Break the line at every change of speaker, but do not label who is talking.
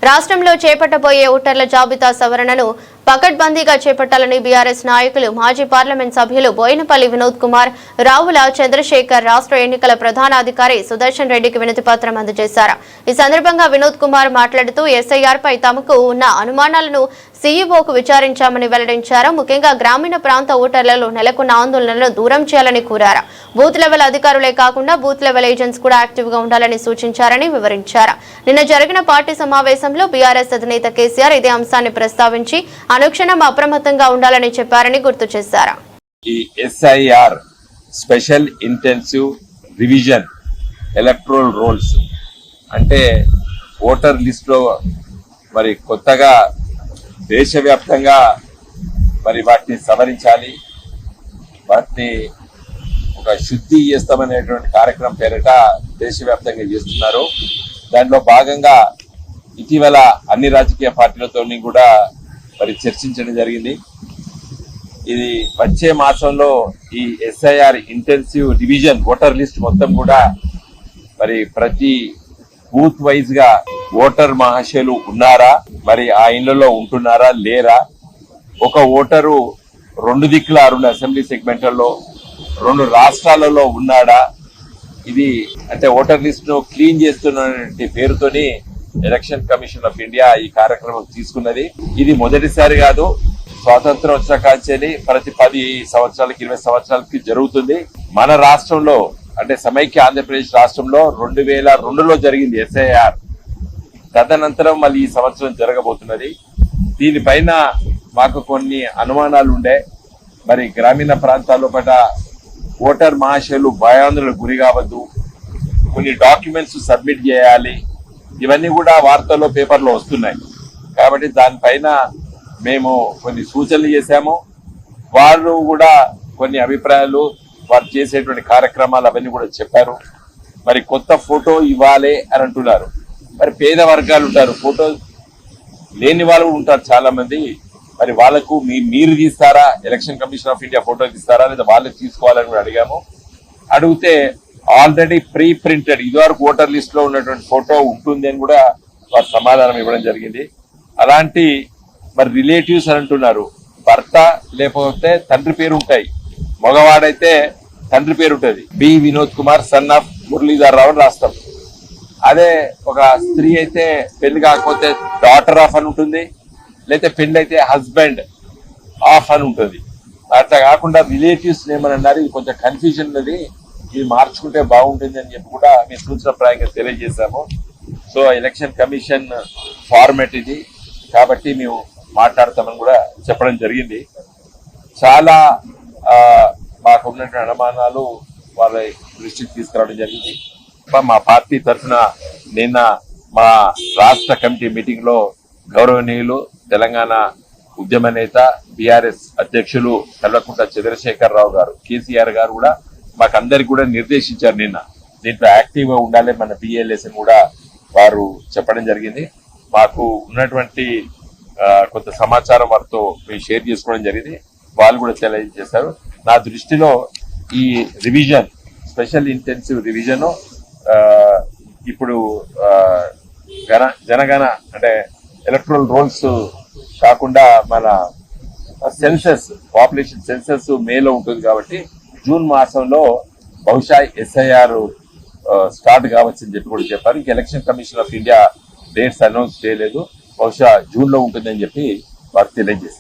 రాష్ట్రంలో చేపట్టబోయే ఓటర్ల జాబితా సవరణను పకడ్బందీగా చేపట్టాలని బీఆర్ఎస్ నాయకులు మాజీ పార్లమెంట్ సభ్యులు బోయినపల్లి వినోద్ కుమార్, రావుల చంద్రశేఖర్ రాష్ట్ర ఎన్నికల ప్రధానాధికారి సుదర్శన్ రెడ్డికి వినతిపత్రం అందజేశారు. ఈ సందర్భంగా వినోద్ కుమార్ మాట్లాడుతూ ఎస్ఐఆర్ పై తమకు ఉన్న అనుమానాలను సీఈఓకు విచారించామని వెల్లడించారు. ముఖ్యంగా గ్రామీణ ప్రాంత ఓటర్లలో నెలకొన్న ఆందోళనలను దూరం చేయాలని కోరారు. బూత్ లెవెల్ అధికారులే కాకుండా బూత్ లెవెల్ ఏజెంట్స్ కూడా యాక్టివ్ గా ఉండాలని సూచించారని వివరించారు. నిన్న జరిగిన పార్టీ సమావేశంలో బీఆర్ఎస్ అధినేత కేసీఆర్ ఇదే అంశాన్ని ప్రస్తావించి అనుక్షణం అప్రమత్తంగా ఉండాలని చెప్పారని గుర్తు చేశారు.
ఈ SIR special intensive revision electoral rolls అంటే ఓటర్ లిస్ట్ లో మరి కొత్తగా దేశవ్యాప్తంగా మరి వాటిని సవరించాలి, వాటిని ఒక శుద్ధి చేస్తామనేటువంటి కార్యక్రమం పేరిట దేశవ్యాప్తంగా చేస్తున్నారు. దాంట్లో భాగంగా ఇటీవల అన్ని రాజకీయ పార్టీలతో కూడా మరి చర్చించడం జరిగింది. ఇది వచ్చే మాసంలో ఈ SIR intensive division voter list మొత్తం కూడా మరి ప్రతి బూత్ వైజ్ గా ఓటర్ మహాశయులు ఉన్నారా, మరి ఆ ఇళ్లలో ఉంటున్నారా లేరా, ఒక ఓటరు 2 దిక్కుల 2 అసెంబ్లీ సెగ్మెంట్లలో 2 రాష్ట్రాలలో ఉన్నాడా, ఇది అంటే ఓటర్ లిస్ట్ ను క్లీన్ చేస్తున్న పేరుతోని ఎలక్షన్ కమిషన్ ఆఫ్ ఇండియా ఈ కార్యక్రమం తీసుకున్నది. ఇది మొదటిసారి కాదు, స్వాతంత్రం వచ్చిన కాంచెని ప్రతి 10 సంవత్సరాలకి 20 సంవత్సరాలకి జరుగుతుంది. మన రాష్ట్రంలో అంటే సమైక్య ఆంధ్రప్రదేశ్ రాష్ట్రంలో 2002లో జరిగింది ఎస్ఐఆర్. తదనంతరం మళ్ళీ ఈ సంవత్సరం జరగబోతున్నది. దీనిపైన మాకు కొన్ని అనుమానాలు ఉండే, మరి గ్రామీణ ప్రాంతాల్లో పట ఓటర్ మహాశయులు భయాందోళనకు గురి కావద్దు, కొన్ని డాక్యుమెంట్స్ సబ్మిట్ చేయాలి, ఇవన్నీ కూడా వార్తల్లో పేపర్లో వస్తున్నాయి. కాబట్టి దానిపైన మేము కొన్ని సూచనలు చేశాము. వారు కూడా కొన్ని అభిప్రాయాలు, వారు చేసేటువంటి కార్యక్రమాలు అవన్నీ కూడా చెప్పారు. మరి కొత్త ఫోటో ఇవ్వాలి అని అంటున్నారు. మరి పేద వర్గాలు ఉంటారు, ఫోటో లేని వాళ్ళు ఉంటారు చాలా మంది. మరి వాళ్లకు మీరు తీస్తారా, election commission of India photo తీస్తారా, లేదా వాళ్ళు తీసుకోవాలని కూడా అడిగాము. అడిగితే ఆల్రెడీ ప్రీ ప్రింటెడ్ ఇదివరకు ఓటర్ లిస్ట్ లో ఉన్నటువంటి ఫోటో ఉంటుంది అని కూడా వారు సమాధానం ఇవ్వడం జరిగింది. అలాంటి మరి రిలేటివ్స్ అని అంటున్నారు, భర్త లేకపోతే తండ్రి పేరు ఉంటాయి, మగవాడైతే తండ్రి పేరు ఉంటుంది, B Vinod Kumar son of Muralidhar Rao అని రాస్తాం. అదే ఒక స్త్రీ అయితే పెళ్లి కాకపోతే డాటర్ ఆఫ్ అని ఉంటుంది, లేకపోతే పెళ్లి అయితే హస్బెండ్ ఆఫ్ అని ఉంటుంది. అట్లా కాకుండా రిలేటివ్స్ ఏమని అన్నారు, ఇది కొంచెం కన్ఫ్యూజన్ ఉన్నది, ఇది మార్చుకుంటే బాగుంటుంది అని చెప్పి కూడా మేము సూచనప్రాయంగా తెలియజేశాము. సో ఎలక్షన్ కమిషన్ ఫార్మాట్ ఇది, కాబట్టి మేము మాట్లాడతామని కూడా చెప్పడం జరిగింది. చాలా మాకు ఉన్నటువంటి అనుమానాలు వాళ్ళ దృష్టికి తీసుకురావడం జరిగింది. మా పార్టీ తరఫున నిన్న మా రాష్ట్ర కమిటీ మీటింగ్ లో గౌరవనీయులు తెలంగాణ ఉద్యమ నేత బీఆర్ఎస్ అధ్యక్షులు కల్వకుంట్ల చంద్రశేఖర్ రావు గారు, కేసీఆర్ గారు కూడా మాకందరికి కూడా నిర్దేశించారు. నిన్న దీంట్లో యాక్టివ్ గా ఉండాలి మన బిఎల్ఎస్ అని కూడా వారు చెప్పడం జరిగింది. మాకు ఉన్నటువంటి కొంత సమాచారం వారితో మేము షేర్ చేసుకోవడం జరిగింది, వాళ్ళు కూడా తెలియజేశారు. నా దృష్టిలో ఈ రివిజన్ స్పెషల్ ఇంటెన్సివ్ రివిజన్ ఇప్పుడు జనగణ అంటే ఎలక్టరల్ రోల్స్ కాకుండా మన సెన్సస్, పాపులేషన్ సెన్సస్ మేలో ఉంటుంది కాబట్టి జూన్ మాసంలో బహుశా ఎస్ఐఆర్ స్టార్ట్ కావచ్చని చెప్పి కూడా చెప్పారు. ఇంక election commission of India dates announce చేయలేదు, బహుశా జూన్ లో ఉంటుందని చెప్పి వారు తెలియజేశారు.